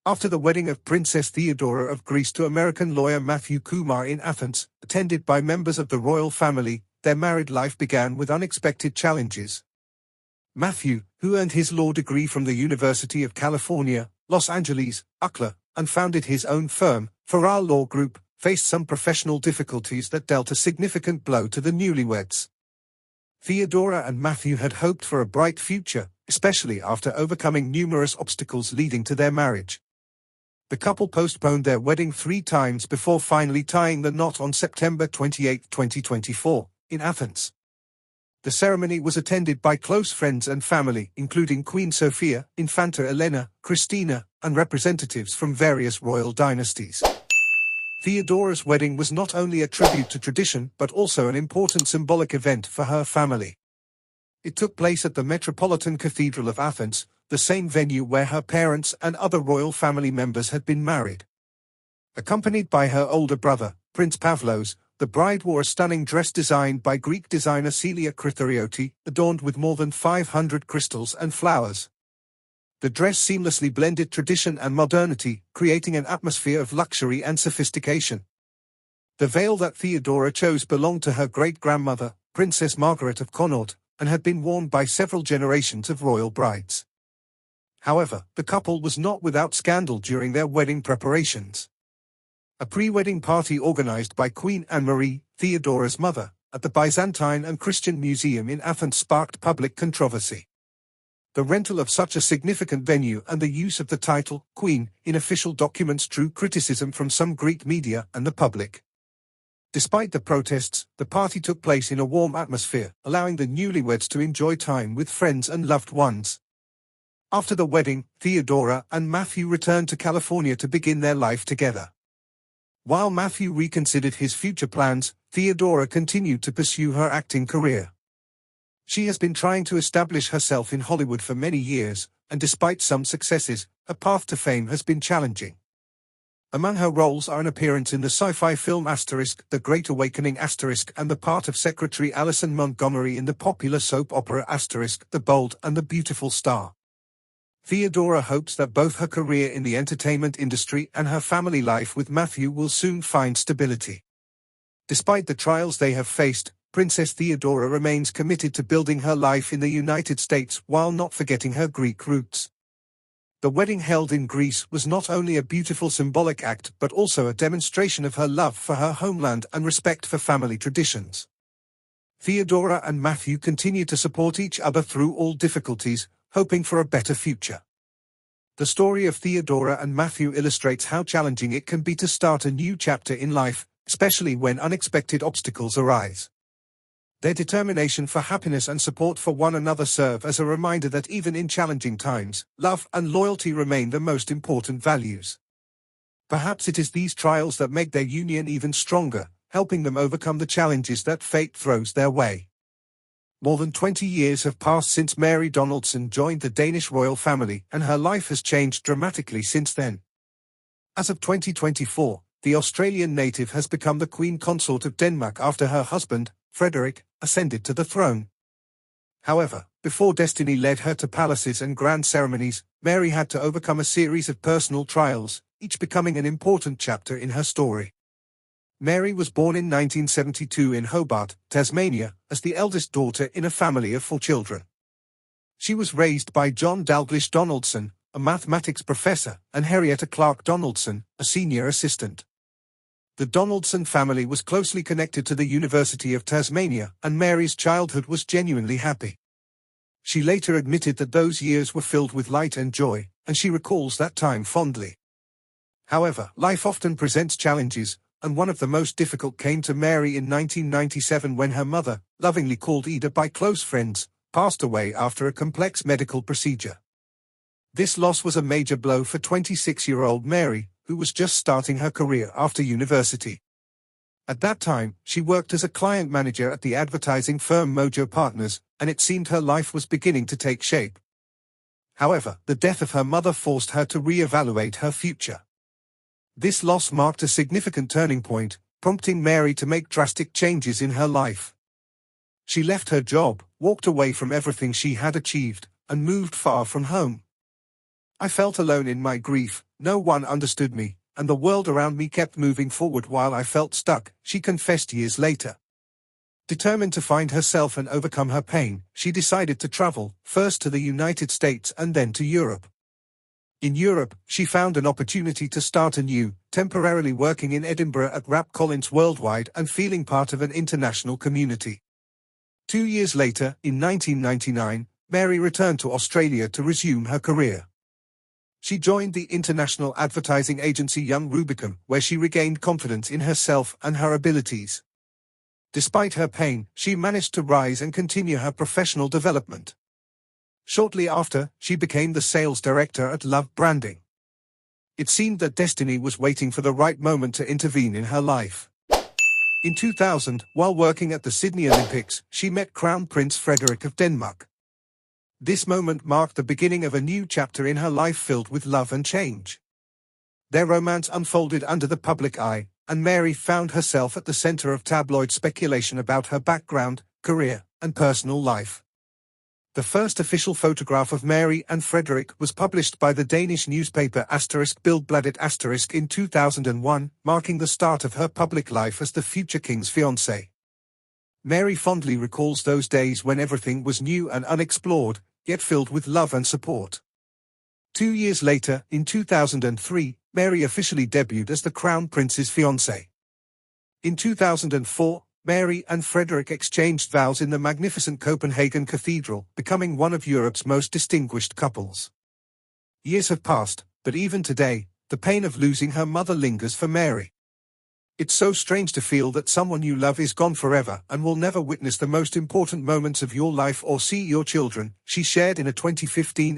After the wedding of Princess Theodora of Greece to American lawyer Matthew Kumar in Athens, attended by members of the royal family, their married life began with unexpected challenges. Matthew, who earned his law degree from the University of California, Los Angeles, UCLA, and founded his own firm, Farrar Law Group, faced some professional difficulties that dealt a significant blow to the newlyweds. Theodora and Matthew had hoped for a bright future, especially after overcoming numerous obstacles leading to their marriage. The couple postponed their wedding 3 times before finally tying the knot on September 28, 2024, in Athens. The ceremony was attended by close friends and family, including Queen Sofia, Infanta Elena, Christina, and representatives from various royal dynasties. Theodora's wedding was not only a tribute to tradition but also an important symbolic event for her family. It took place at the Metropolitan Cathedral of Athens, the same venue where her parents and other royal family members had been married. Accompanied by her older brother, Prince Pavlos, the bride wore a stunning dress designed by Greek designer Celia Chrytharioti, adorned with more than 500 crystals and flowers. The dress seamlessly blended tradition and modernity, creating an atmosphere of luxury and sophistication. The veil that Theodora chose belonged to her great-grandmother, Princess Margaret of Connaught, and had been worn by several generations of royal brides. However, the couple was not without scandal during their wedding preparations. A pre-wedding party organized by Queen Anne-Marie, Theodora's mother, at the Byzantine and Christian Museum in Athens sparked public controversy. The rental of such a significant venue and the use of the title, Queen, in official documents drew criticism from some Greek media and the public. Despite the protests, the party took place in a warm atmosphere, allowing the newlyweds to enjoy time with friends and loved ones. After the wedding, Theodora and Matthew returned to California to begin their life together. While Matthew reconsidered his future plans, Theodora continued to pursue her acting career. She has been trying to establish herself in Hollywood for many years, and despite some successes, her path to fame has been challenging. Among her roles are an appearance in the sci-fi film The Great Awakening and the part of Secretary Alison Montgomery in the popular soap opera The Bold and the Beautiful Star. Theodora hopes that both her career in the entertainment industry and her family life with Matthew will soon find stability. Despite the trials they have faced, Princess Theodora remains committed to building her life in the United States while not forgetting her Greek roots. The wedding held in Greece was not only a beautiful symbolic act but also a demonstration of her love for her homeland and respect for family traditions. Theodora and Matthew continue to support each other through all difficulties, hoping for a better future. The story of Theodora and Matthew illustrates how challenging it can be to start a new chapter in life, especially when unexpected obstacles arise. Their determination for happiness and support for one another serve as a reminder that even in challenging times, love and loyalty remain the most important values. Perhaps it is these trials that make their union even stronger, helping them overcome the challenges that fate throws their way. More than 20 years have passed since Mary Donaldson joined the Danish royal family, and her life has changed dramatically since then. As of 2024, the Australian native has become the Queen Consort of Denmark after her husband, Frederick, ascended to the throne. However, before destiny led her to palaces and grand ceremonies, Mary had to overcome a series of personal trials, each becoming an important chapter in her story. Mary was born in 1972 in Hobart, Tasmania, as the eldest daughter in a family of 4 children. She was raised by John Dalglish Donaldson, a mathematics professor, and Henrietta Clark Donaldson, a senior assistant. The Donaldson family was closely connected to the University of Tasmania, and Mary's childhood was genuinely happy. She later admitted that those years were filled with light and joy, and she recalls that time fondly. However, life often presents challenges, and one of the most difficult came to Mary in 1997 when her mother, lovingly called Ida by close friends, passed away after a complex medical procedure. This loss was a major blow for 26-year-old Mary, who was just starting her career after university. At that time, she worked as a client manager at the advertising firm Mojo Partners, and it seemed her life was beginning to take shape. However, the death of her mother forced her to re-evaluate her future. This loss marked a significant turning point, prompting Mary to make drastic changes in her life. She left her job, walked away from everything she had achieved, and moved far from home. "I felt alone in my grief," No one understood me, and the world around me kept moving forward while I felt stuck, she confessed years later. Determined to find herself and overcome her pain, she decided to travel, first to the United States and then to Europe. In Europe, she found an opportunity to start anew, temporarily working in Edinburgh at Rap Collins Worldwide and feeling part of an international community. 2 years later, in 1999, Mary returned to Australia to resume her career. She joined the international advertising agency Young Rubicon, where she regained confidence in herself and her abilities. Despite her pain, she managed to rise and continue her professional development. Shortly after, she became the sales director at Love Branding. It seemed that destiny was waiting for the right moment to intervene in her life. In 2000, while working at the Sydney Olympics, she met Crown Prince Frederik of Denmark. This moment marked the beginning of a new chapter in her life filled with love and change. Their romance unfolded under the public eye, and Mary found herself at the center of tabloid speculation about her background, career, and personal life. The first official photograph of Mary and Frederik was published by the Danish newspaper Billed-Bladet in 2001, marking the start of her public life as the future king's fiancée. Mary fondly recalls those days when everything was new and unexplored, yet filled with love and support. 2 years later, in 2003, Mary officially debuted as the Crown Prince's fiancée. In 2004, Mary and Frederik exchanged vows in the magnificent Copenhagen Cathedral, becoming one of Europe's most distinguished couples. Years have passed, but even today, the pain of losing her mother lingers for Mary. It's so strange to feel that someone you love is gone forever and will never witness the most important moments of your life or see your children, she shared in a 2015